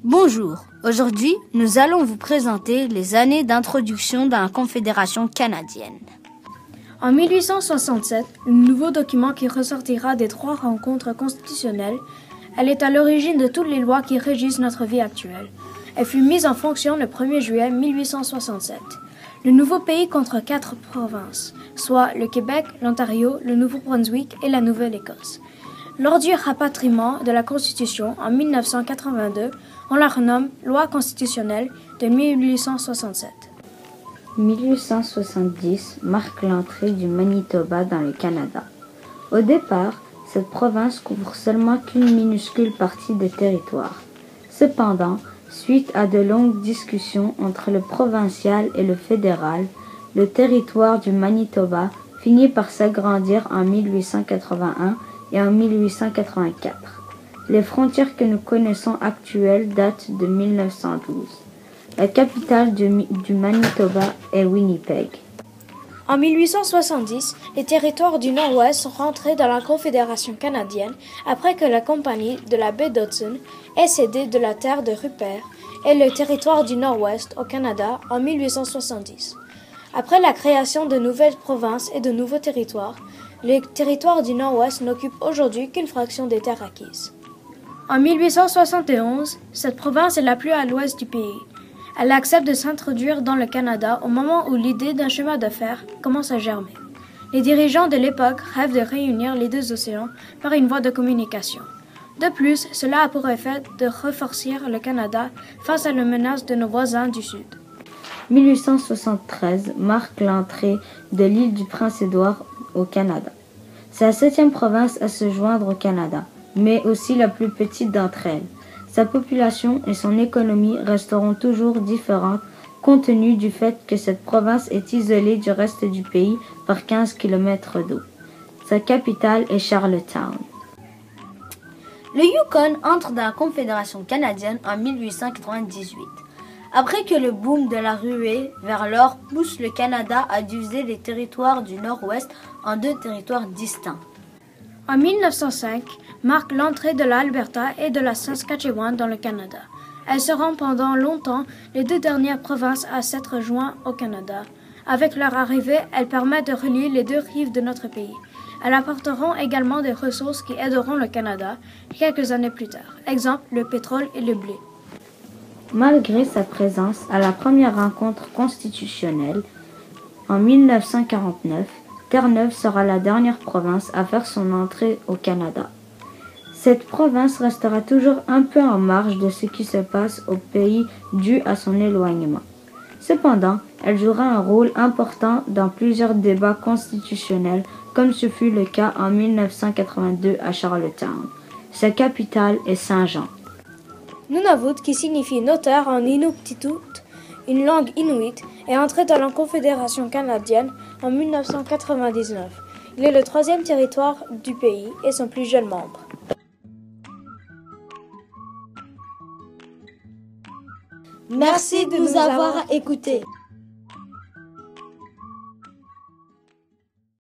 Bonjour, aujourd'hui nous allons vous présenter les années d'introduction dans la Confédération canadienne. En 1867, le nouveau document qui ressortira des 3 rencontres constitutionnelles, elle est à l'origine de toutes les lois qui régissent notre vie actuelle. Elle fut mise en fonction le 1er juillet 1867. Le nouveau pays compte 4 provinces, soit le Québec, l'Ontario, le Nouveau-Brunswick et la Nouvelle-Écosse. Lors du rapatriement de la Constitution en 1982, on la renomme Loi constitutionnelle de 1867. 1870 marque l'entrée du Manitoba dans le Canada. Au départ, cette province couvre seulement qu'une minuscule partie des territoires. Cependant, suite à de longues discussions entre le provincial et le fédéral, le territoire du Manitoba finit par s'agrandir en 1881 et en 1884. Les frontières que nous connaissons actuelles datent de 1912. La capitale du Manitoba est Winnipeg. En 1870, les territoires du Nord-Ouest sont rentrés dans la Confédération canadienne après que la Compagnie de la baie d'Hudson ait cédé de la terre de Rupert et le territoire du Nord-Ouest au Canada en 1870. Après la création de nouvelles provinces et de nouveaux territoires, les territoires du Nord-Ouest n'occupent aujourd'hui qu'une fraction des terres acquises. En 1871, cette province est la plus à l'ouest du pays. Elle accepte de s'introduire dans le Canada au moment où l'idée d'un chemin de fer commence à germer. Les dirigeants de l'époque rêvent de réunir les 2 océans par une voie de communication. De plus, cela a pour effet de renforcer le Canada face à la menace de nos voisins du Sud. 1873 marque l'entrée de l'île du Prince-Édouard au Canada. C'est la 7e province à se joindre au Canada, mais aussi la plus petite d'entre elles. Sa population et son économie resteront toujours différentes compte tenu du fait que cette province est isolée du reste du pays par 15 km d'eau. Sa capitale est Charlottetown. Le Yukon entre dans la Confédération canadienne en 1898. Après que le boom de la ruée vers l'or pousse le Canada à diviser les territoires du Nord-Ouest en 2 territoires distincts. En 1905, marque l'entrée de l'Alberta et de la Saskatchewan dans le Canada. Elles seront pendant longtemps les 2 dernières provinces à s'être jointes au Canada. Avec leur arrivée, elles permettent de relier les 2 rives de notre pays. Elles apporteront également des ressources qui aideront le Canada quelques années plus tard. Exemple, le pétrole et le blé. Malgré sa présence à la première rencontre constitutionnelle, en 1949, Terre-Neuve sera la dernière province à faire son entrée au Canada. Cette province restera toujours un peu en marge de ce qui se passe au pays dû à son éloignement. Cependant, elle jouera un rôle important dans plusieurs débats constitutionnels comme ce fut le cas en 1982 à Charlottetown. Sa capitale est Saint-Jean. Nunavut, qui signifie notaire en inuktitut, une langue inuit, est entré dans la Confédération canadienne en 1999. Il est le 3e territoire du pays et son plus jeune membre. Merci de nous avoir écoutés.